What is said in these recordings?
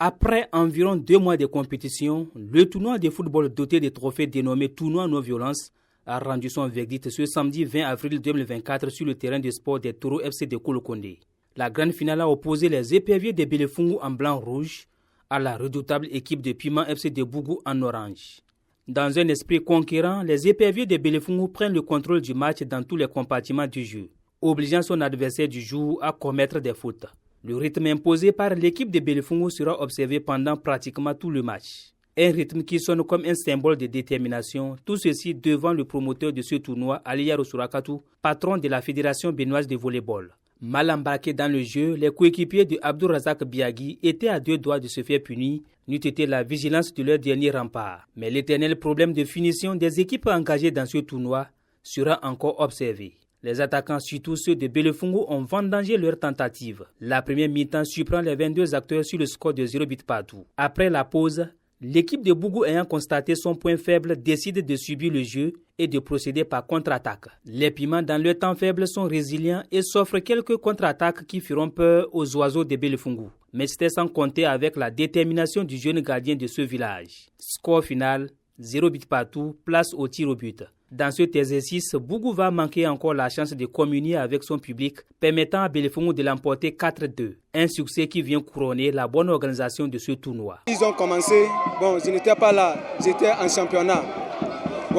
Après environ 2 mois de compétition, le tournoi de football doté de trophées dénommé Tournoi Non-Violence a rendu son verdict ce samedi 20 avril 2024 sur le terrain de sport des Taureaux FC de Kolokoundé. La grande finale a opposé les éperviers de Belefungu en blanc-rouge à la redoutable équipe de Piment FC de Bougou en orange. Dans un esprit conquérant, les éperviers de Belefungu prennent le contrôle du match dans tous les compartiments du jeu, obligeant son adversaire du jour à commettre des fautes. Le rythme imposé par l'équipe de Belefungu sera observé pendant pratiquement tout le match. Un rythme qui sonne comme un symbole de détermination, tout ceci devant le promoteur de ce tournoi, Aliyaro Surakatou, patron de la Fédération béninoise de volleyball. Mal embarqués dans le jeu, les coéquipiers de Abdourazak Biagui étaient à 2 doigts de se faire punir, n'eût été la vigilance de leur dernier rempart. Mais l'éternel problème de finition des équipes engagées dans ce tournoi sera encore observé. Les attaquants, surtout ceux de Belefungu, ont vendangé leur tentative. La première mi-temps surprend les 22 acteurs sur le score de 0 but partout. Après la pause, l'équipe de Bougou ayant constaté son point faible décide de subir le jeu et de procéder par contre-attaque. Les Piments dans leur temps faible sont résilients et s'offrent quelques contre-attaques qui feront peur aux oiseaux de Belefungu. Mais c'était sans compter avec la détermination du jeune gardien de ce village. Score final, 0 but partout, place au tir au but. Dans cet exercice, Bougou va manquer encore la chance de communier avec son public, permettant à Belefungu de l'emporter 4-2. Un succès qui vient couronner la bonne organisation de ce tournoi. Ils ont commencé, je n'étais pas là, j'étais en championnat.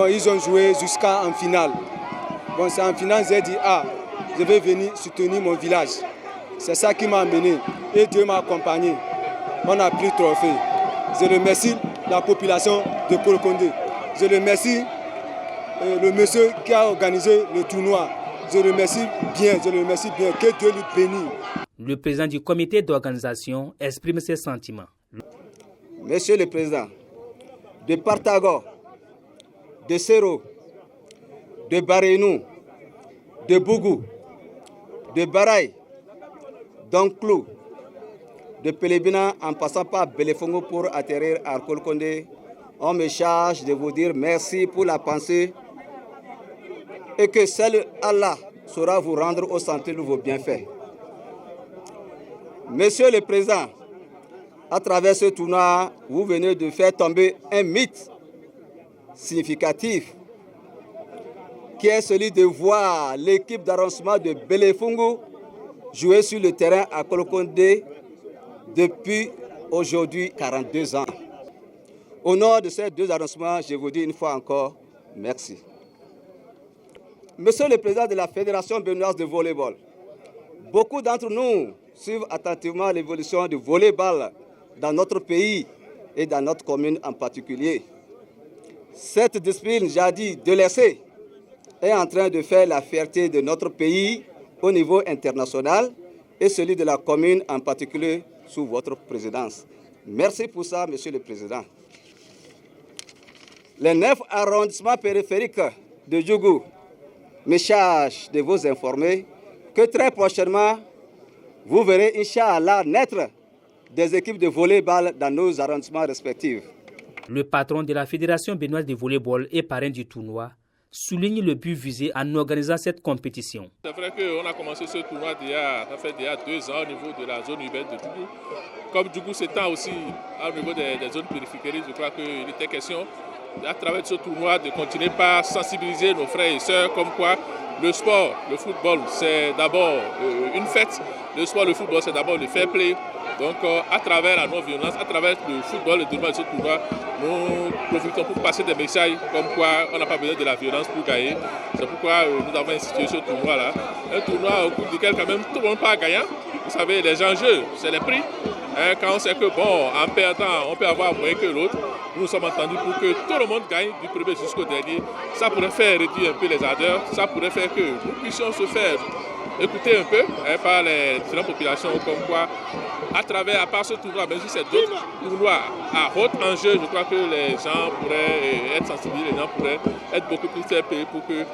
Ils ont joué jusqu'en finale. C'est en finale, j'ai dit, je vais venir soutenir mon village. C'est ça qui m'a amené et Dieu m'a accompagné. On a pris le trophée. Je remercie la population de Kolokoundé. Je remercie le monsieur qui a organisé le tournoi. Je le remercie bien, que Dieu lui bénisse. Le président du comité d'organisation exprime ses sentiments. Monsieur le Président, de Partago, de Sero, de Barénou, de Bougou, de Baraï, d'Onclou, de Pelebina en passant par Belefungu pour atterrir à Kolokoundé, on me charge de vous dire merci pour la pensée et que seul Allah saura vous rendre au centre de vos bienfaits. Monsieur le Président, à travers ce tournoi, vous venez de faire tomber un mythe significatif qui est celui de voir l'équipe d'arrondissement de Belefungu jouer sur le terrain à Kolokoundé depuis aujourd'hui 42 ans. Au nom de ces 2 arrondissements, je vous dis une fois encore, merci. Monsieur le Président de la Fédération béninoise de volleyball, beaucoup d'entre nous suivent attentivement l'évolution du volleyball dans notre pays et dans notre commune en particulier. Cette discipline jadis délaissée est en train de faire la fierté de notre pays au niveau international et celui de la commune en particulier sous votre présidence. Merci pour ça, Monsieur le Président. Les 9 arrondissements périphériques de Djougou me charge de vous informer que très prochainement, vous verrez, Inch'Allah, naître des équipes de volleyball dans nos arrondissements respectifs. Le patron de la Fédération béninoise de volleyball et parrain du tournoi souligne le but visé en organisant cette compétition. C'est vrai qu'on a commencé ce tournoi ça fait déjà 2 ans au niveau de la zone urbaine de Djougou. Comme Djougou s'étend aussi au niveau des zones périphériques, je crois qu'il était question à travers ce tournoi de continuer par sensibiliser nos frères et sœurs comme quoi le sport, le football, c'est d'abord une fête. Le sport, le football, c'est d'abord le fair play. Donc à travers la non-violence, à travers le football, le déroulement de ce tournoi, nous profitons pour passer des messages comme quoi on n'a pas besoin de la violence pour gagner. C'est pourquoi nous avons institué ce tournoi-là. Un tournoi au cours duquel quand même tout le monde part gagnant. Vous savez, les enjeux, c'est les prix. Quand on sait que en perdant, on peut avoir moins que l'autre, nous sommes entendus pour que tout le monde gagne du premier jusqu'au dernier. Ça pourrait faire réduire un peu les ardeurs, ça pourrait faire que nous puissions se faire écouter un peu par les différentes populations, comme quoi, à part ce tournoi, même si c'est d'autres tournois à haut enjeu, je crois que les gens pourraient être sensibilisés, les gens pourraient être beaucoup plus fair play pour que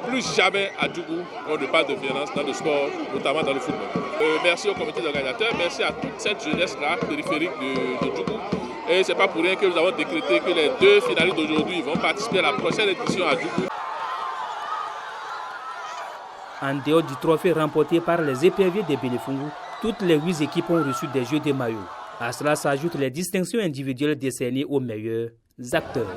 plus jamais à Djougou on ne parle de violence dans le sport, notamment dans le football. Merci au comité d'organisateurs, merci à toute cette jeunesse-là périphérique de Djougou. Et ce n'est pas pour rien que nous avons décrété que les 2 finalistes d'aujourd'hui vont participer à la prochaine édition à Djougou. En dehors du trophée remporté par les éperviers de Belefungu, toutes les 8 équipes ont reçu des jeux de maillots. À cela s'ajoutent les distinctions individuelles décernées aux meilleurs acteurs.